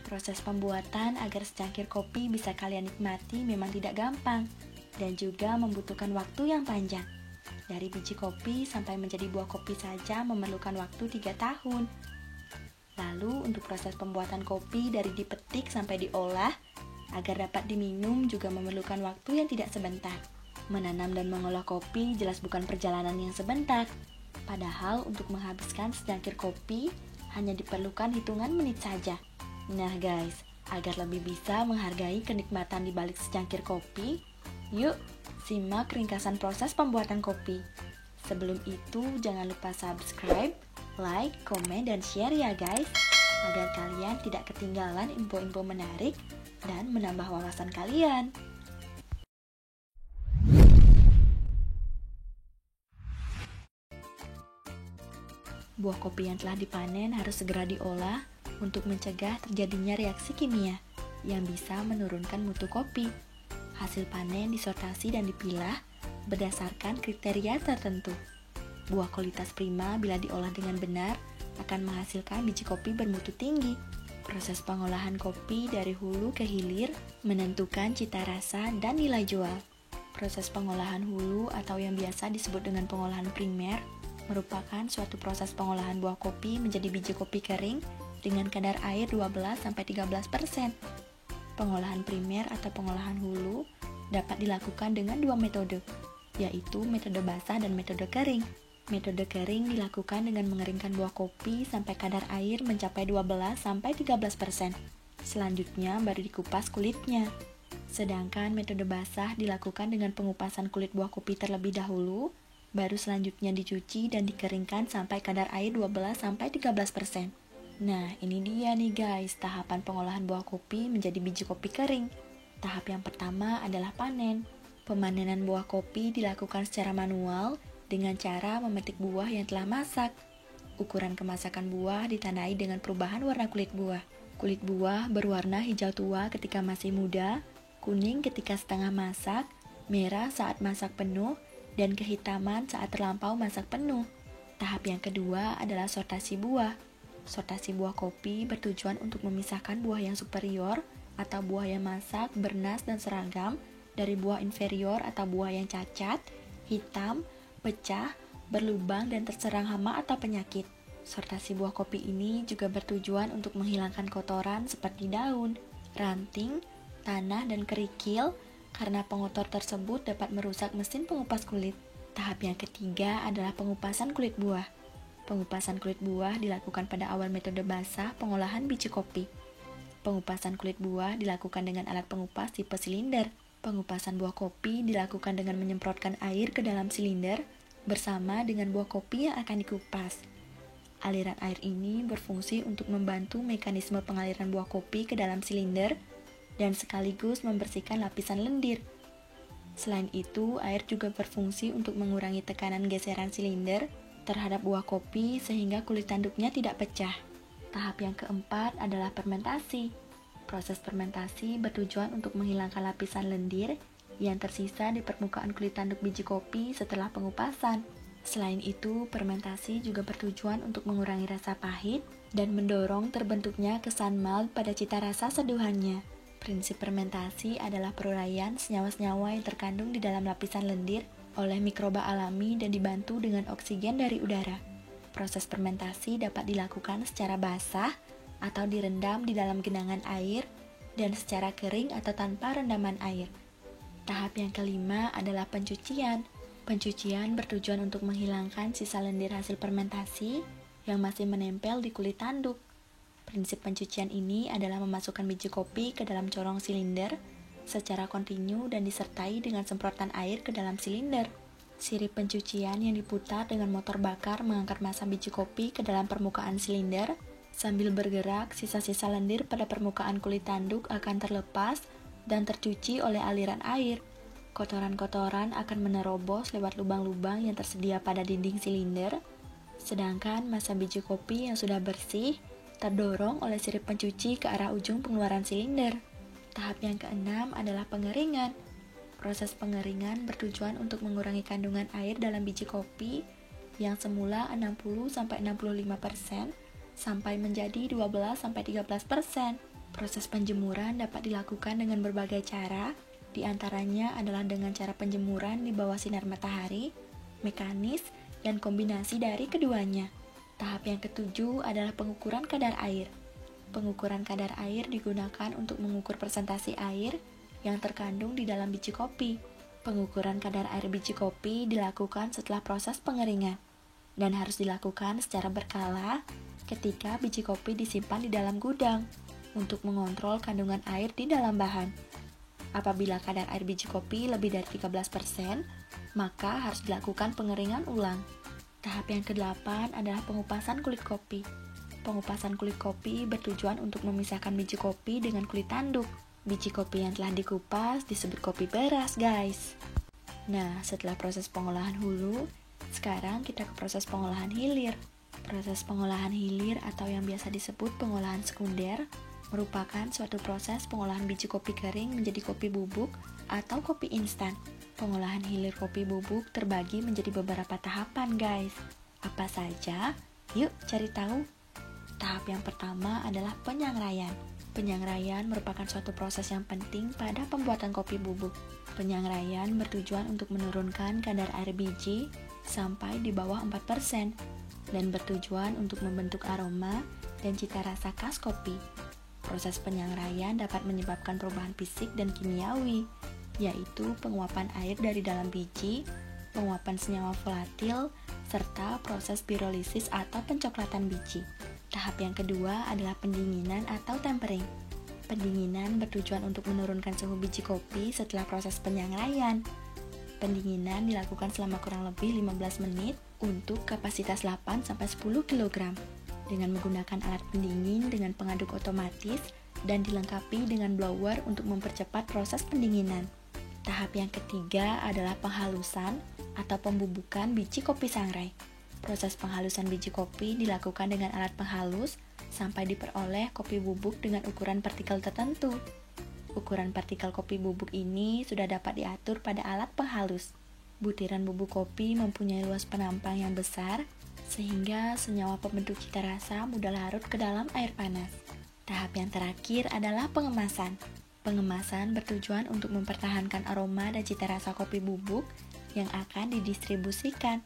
Proses pembuatan agar secangkir kopi bisa kalian nikmati memang tidak gampang dan juga membutuhkan waktu yang panjang. Dari biji kopi sampai menjadi buah kopi saja memerlukan waktu 3 tahun. Lalu untuk proses pembuatan kopi dari dipetik sampai diolah agar dapat diminum juga memerlukan waktu yang tidak sebentar. Menanam dan mengolah kopi jelas bukan perjalanan yang sebentar. Padahal untuk menghabiskan secangkir kopi hanya diperlukan hitungan menit saja. Nah guys, agar lebih bisa menghargai kenikmatan di balik secangkir kopi, yuk simak ringkasan proses pembuatan kopi. Sebelum itu jangan lupa subscribe, like, komen, dan share ya guys, agar kalian tidak ketinggalan info-info menarik dan menambah wawasan kalian. Buah kopi yang telah dipanen harus segera diolah untuk mencegah terjadinya reaksi kimia yang bisa menurunkan mutu kopi. Hasil panen disortasi dan dipilah berdasarkan kriteria tertentu. Buah kualitas prima bila diolah dengan benar akan menghasilkan biji kopi bermutu tinggi. Proses pengolahan kopi dari hulu ke hilir menentukan cita rasa dan nilai jual. Proses pengolahan hulu atau yang biasa disebut dengan pengolahan primer merupakan suatu proses pengolahan buah kopi menjadi biji kopi kering dengan kadar air 12-13%. Pengolahan primer atau pengolahan hulu dapat dilakukan dengan 2 metode, yaitu metode basah dan metode kering. Metode kering dilakukan dengan mengeringkan buah kopi sampai kadar air mencapai 12-13%. Selanjutnya baru dikupas kulitnya. Sedangkan metode basah dilakukan dengan pengupasan kulit buah kopi terlebih dahulu, baru selanjutnya dicuci dan dikeringkan sampai kadar air 12-13%. Nah, ini dia nih guys, tahapan pengolahan buah kopi menjadi biji kopi kering. Tahap yang pertama adalah panen. Pemanenan buah kopi dilakukan secara manual dengan cara memetik buah yang telah masak. Ukuran kemasakan buah ditandai dengan perubahan warna kulit buah. Kulit buah berwarna hijau tua ketika masih muda, kuning ketika setengah masak, merah saat masak penuh, dan kehitaman saat terlampau masak penuh. Tahap yang kedua adalah sortasi buah. Sortasi buah kopi bertujuan untuk memisahkan buah yang superior atau buah yang masak, bernas, dan seragam dari buah inferior atau buah yang cacat, hitam, pecah, berlubang, dan terserang hama atau penyakit. Sortasi buah kopi ini juga bertujuan untuk menghilangkan kotoran seperti daun, ranting, tanah, dan kerikil karena pengotor tersebut dapat merusak mesin pengupas kulit. Tahap yang ketiga adalah pengupasan kulit buah. Pengupasan kulit buah dilakukan pada awal metode basah pengolahan biji kopi. Pengupasan kulit buah dilakukan dengan alat pengupas tipe silinder. Pengupasan buah kopi dilakukan dengan menyemprotkan air ke dalam silinder bersama dengan buah kopi yang akan dikupas. Aliran air ini berfungsi untuk membantu mekanisme pengaliran buah kopi ke dalam silinder dan sekaligus membersihkan lapisan lendir. Selain itu, air juga berfungsi untuk mengurangi tekanan geseran silinder terhadap buah kopi sehingga kulit tanduknya tidak pecah. Tahap yang keempat adalah fermentasi. Proses fermentasi bertujuan untuk menghilangkan lapisan lendir yang tersisa di permukaan kulit tanduk biji kopi setelah pengupasan. Selain itu, fermentasi juga bertujuan untuk mengurangi rasa pahit dan mendorong terbentuknya kesan malt pada cita rasa seduhannya. Prinsip fermentasi adalah peruraian senyawa-senyawa yang terkandung di dalam lapisan lendir oleh mikroba alami dan dibantu dengan oksigen dari udara. Proses fermentasi dapat dilakukan secara basah atau direndam di dalam genangan air dan secara kering atau tanpa rendaman air. Tahap yang kelima adalah pencucian. Pencucian bertujuan untuk menghilangkan sisa lendir hasil fermentasi yang masih menempel di kulit tanduk. Prinsip pencucian ini adalah memasukkan biji kopi ke dalam corong silinder secara kontinu dan disertai dengan semprotan air ke dalam silinder. Sirip pencucian yang diputar dengan motor bakar mengangkat massa biji kopi ke dalam permukaan silinder. Sambil bergerak, sisa-sisa lendir pada permukaan kulit tanduk akan terlepas dan tercuci oleh aliran air. Kotoran-kotoran akan menerobos lewat lubang-lubang yang tersedia pada dinding silinder, sedangkan massa biji kopi yang sudah bersih terdorong oleh sirip pencuci ke arah ujung pengeluaran silinder. Tahap yang keenam adalah pengeringan. Proses pengeringan bertujuan untuk mengurangi kandungan air dalam biji kopi yang semula 60-65% sampai menjadi 12-13%. Proses penjemuran dapat dilakukan dengan berbagai cara, di antaranya adalah dengan cara penjemuran di bawah sinar matahari, mekanis, dan kombinasi dari keduanya. Tahap yang ketujuh adalah pengukuran kadar air. Pengukuran kadar air digunakan untuk mengukur presentasi air yang terkandung di dalam biji kopi. Pengukuran kadar air biji kopi dilakukan setelah proses pengeringan dan harus dilakukan secara berkala ketika biji kopi disimpan di dalam gudang untuk mengontrol kandungan air di dalam bahan. Apabila kadar air biji kopi lebih dari 13%, maka harus dilakukan pengeringan ulang. Tahap yang ke-8 adalah pengupasan kulit kopi. Pengupasan kulit kopi bertujuan untuk memisahkan biji kopi dengan kulit tanduk. Biji kopi yang telah dikupas disebut kopi beras, guys. Nah, setelah proses pengolahan hulu, sekarang kita ke proses pengolahan hilir. Proses pengolahan hilir atau yang biasa disebut pengolahan sekunder merupakan suatu proses pengolahan biji kopi kering menjadi kopi bubuk atau kopi instan. Pengolahan hilir kopi bubuk terbagi menjadi beberapa tahapan, guys. Apa saja? Yuk cari tahu. Tahap yang pertama adalah penyangraian. Penyangraian merupakan suatu proses yang penting pada pembuatan kopi bubuk. Penyangraian bertujuan untuk menurunkan kadar air biji sampai di bawah 4% dan bertujuan untuk membentuk aroma dan cita rasa khas kopi. Proses penyangraian dapat menyebabkan perubahan fisik dan kimiawi, yaitu penguapan air dari dalam biji, penguapan senyawa volatil, serta proses pirolisis atau pencoklatan biji. Tahap yang kedua adalah pendinginan atau tempering. Pendinginan bertujuan untuk menurunkan suhu biji kopi setelah proses penyangraian. Pendinginan dilakukan selama kurang lebih 15 menit untuk kapasitas 8-10 kg dengan menggunakan alat pendingin dengan pengaduk otomatis dan dilengkapi dengan blower untuk mempercepat proses pendinginan. Tahap yang ketiga adalah penghalusan atau pembubukan biji kopi sangrai. Proses penghalusan biji kopi dilakukan dengan alat penghalus sampai diperoleh kopi bubuk dengan ukuran partikel tertentu. Ukuran partikel kopi bubuk ini sudah dapat diatur pada alat penghalus. Butiran bubuk kopi mempunyai luas penampang yang besar sehingga senyawa pembentuk cita rasa mudah larut ke dalam air panas. Tahap yang terakhir adalah pengemasan. Pengemasan bertujuan untuk mempertahankan aroma dan cita rasa kopi bubuk yang akan didistribusikan.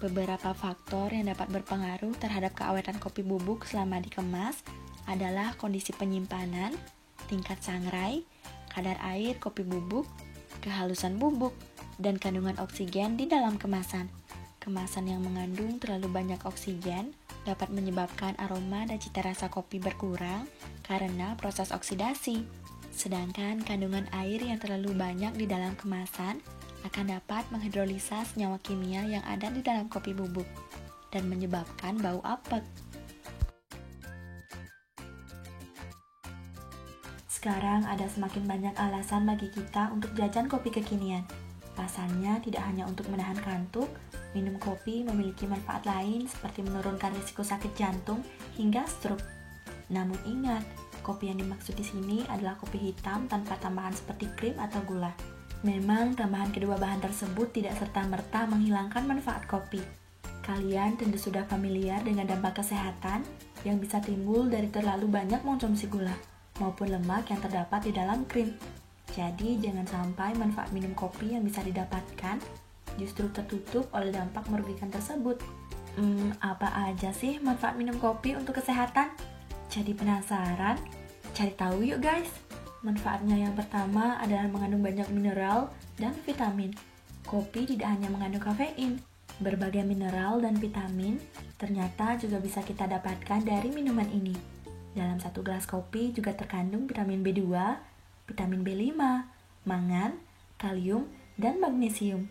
Beberapa faktor yang dapat berpengaruh terhadap keawetan kopi bubuk selama dikemas adalah kondisi penyimpanan, tingkat sangrai, kadar air kopi bubuk, kehalusan bubuk, dan kandungan oksigen di dalam kemasan. Kemasan yang mengandung terlalu banyak oksigen dapat menyebabkan aroma dan cita rasa kopi berkurang karena proses oksidasi. Sedangkan kandungan air yang terlalu banyak di dalam kemasan akan dapat menghidrolisa senyawa kimia yang ada di dalam kopi bubuk dan menyebabkan bau apek. Sekarang ada semakin banyak alasan bagi kita untuk jajan kopi kekinian. Pasalnya tidak hanya untuk menahan kantuk, minum kopi memiliki manfaat lain seperti menurunkan risiko sakit jantung hingga stroke. Namun ingat, kopi yang dimaksud di sini adalah kopi hitam tanpa tambahan seperti krim atau gula. Memang tambahan kedua bahan tersebut tidak serta-merta menghilangkan manfaat kopi. Kalian tentu sudah familiar dengan dampak kesehatan yang bisa timbul dari terlalu banyak mengkonsumsi gula maupun lemak yang terdapat di dalam krim. Jadi jangan sampai manfaat minum kopi yang bisa didapatkan justru tertutup oleh dampak merugikan tersebut. Apa aja sih manfaat minum kopi untuk kesehatan? Jadi penasaran? Cari tahu yuk guys! Manfaatnya yang pertama adalah mengandung banyak mineral dan vitamin. Kopi tidak hanya mengandung kafein, berbagai mineral dan vitamin ternyata juga bisa kita dapatkan dari minuman ini. Dalam satu gelas kopi juga terkandung vitamin B2, vitamin B5, mangan, kalium, dan magnesium.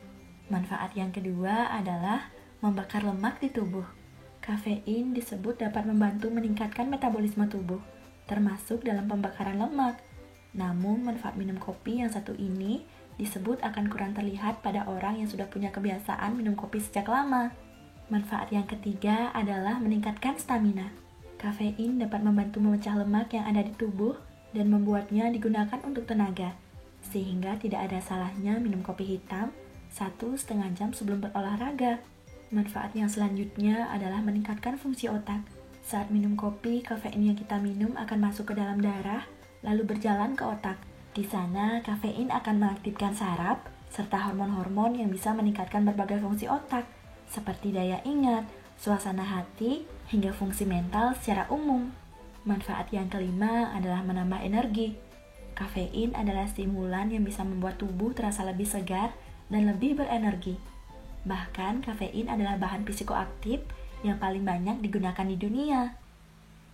Manfaat yang kedua adalah membakar lemak di tubuh. Kafein disebut dapat membantu meningkatkan metabolisme tubuh, termasuk dalam pembakaran lemak. Namun, manfaat minum kopi yang satu ini disebut akan kurang terlihat pada orang yang sudah punya kebiasaan minum kopi sejak lama. Manfaat yang ketiga adalah meningkatkan stamina. Kafein dapat membantu memecah lemak yang ada di tubuh dan membuatnya digunakan untuk tenaga, sehingga tidak ada salahnya minum kopi hitam 1,5 jam sebelum berolahraga. Manfaat yang selanjutnya adalah meningkatkan fungsi otak. Saat minum kopi, kafein yang kita minum akan masuk ke dalam darah, lalu berjalan ke otak. Di sana, kafein akan mengaktifkan saraf, serta hormon-hormon yang bisa meningkatkan berbagai fungsi otak, seperti daya ingat, suasana hati, hingga fungsi mental secara umum. Manfaat yang kelima adalah menambah energi. Kafein adalah stimulan yang bisa membuat tubuh terasa lebih segar dan lebih berenergi. Bahkan, kafein adalah bahan psikoaktif yang paling banyak digunakan di dunia.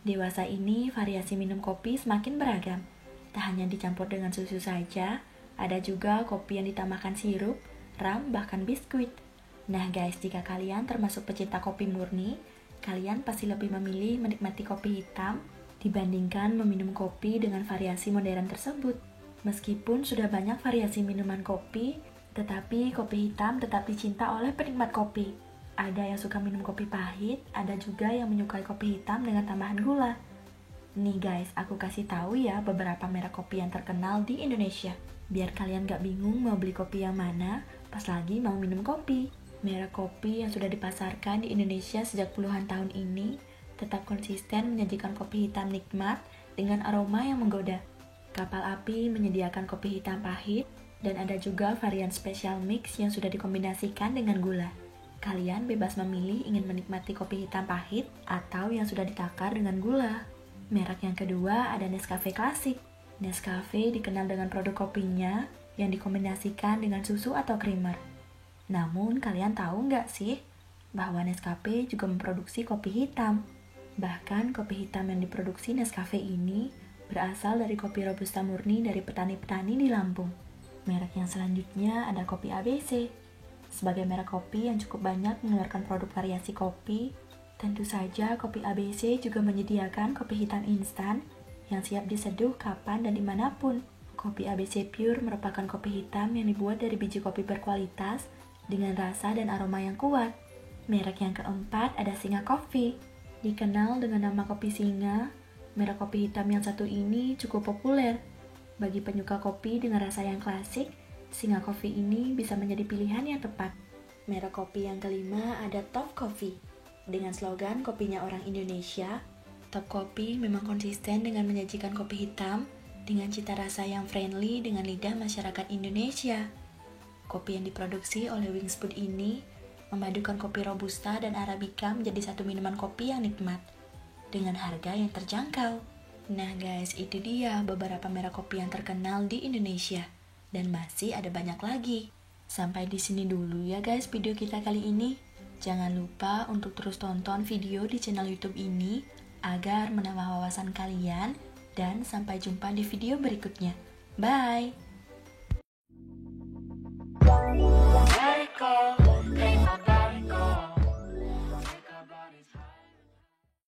Dewasa ini, variasi minum kopi semakin beragam. Tak hanya dicampur dengan susu saja, ada juga kopi yang ditambahkan sirup, ram, bahkan biskuit. Nah guys, jika kalian termasuk pecinta kopi murni, kalian pasti lebih memilih menikmati kopi hitam dibandingkan meminum kopi dengan variasi modern tersebut. Meskipun sudah banyak variasi minuman kopi, tetapi kopi hitam tetap dicinta oleh penikmat kopi. Ada yang suka minum kopi pahit, ada juga yang menyukai kopi hitam dengan tambahan gula. Nih guys, aku kasih tahu ya beberapa merek kopi yang terkenal di Indonesia. Biar kalian gak bingung mau beli kopi yang mana pas lagi mau minum kopi. Merek kopi yang sudah dipasarkan di Indonesia sejak puluhan tahun ini tetap konsisten menyajikan kopi hitam nikmat dengan aroma yang menggoda. Kapal Api menyediakan kopi hitam pahit, dan ada juga varian special mix yang sudah dikombinasikan dengan gula. Kalian bebas memilih ingin menikmati kopi hitam pahit atau yang sudah ditakar dengan gula. Merek yang kedua ada Nescafe Classic. Nescafe dikenal dengan produk kopinya yang dikombinasikan dengan susu atau creamer. Namun kalian tahu nggak sih bahwa Nescafe juga memproduksi kopi hitam? Bahkan kopi hitam yang diproduksi Nescafe ini berasal dari kopi Robusta murni dari petani-petani di Lampung. Merek yang selanjutnya ada kopi ABC. Sebagai merek kopi yang cukup banyak mengeluarkan produk variasi kopi, tentu saja kopi ABC juga menyediakan kopi hitam instan yang siap diseduh kapan dan dimanapun. Kopi ABC Pure merupakan kopi hitam yang dibuat dari biji kopi berkualitas dengan rasa dan aroma yang kuat. Merek yang keempat ada Singa Coffee. Dikenal dengan nama kopi Singa, merek kopi hitam yang satu ini cukup populer. Bagi penyuka kopi dengan rasa yang klasik, Singa Coffee ini bisa menjadi pilihan yang tepat. Merek kopi yang kelima ada Top Coffee. Dengan slogan kopinya orang Indonesia, Top Coffee memang konsisten dengan menyajikan kopi hitam dengan cita rasa yang friendly dengan lidah masyarakat Indonesia. Kopi yang diproduksi oleh Wingsfood ini memadukan kopi Robusta dan Arabica menjadi satu minuman kopi yang nikmat dengan harga yang terjangkau. Nah guys, itu dia beberapa merek kopi yang terkenal di Indonesia dan masih ada banyak lagi. Sampai di sini dulu ya guys video kita kali ini. Jangan lupa untuk terus tonton video di channel YouTube ini agar menambah wawasan kalian, dan sampai jumpa di video berikutnya. Bye.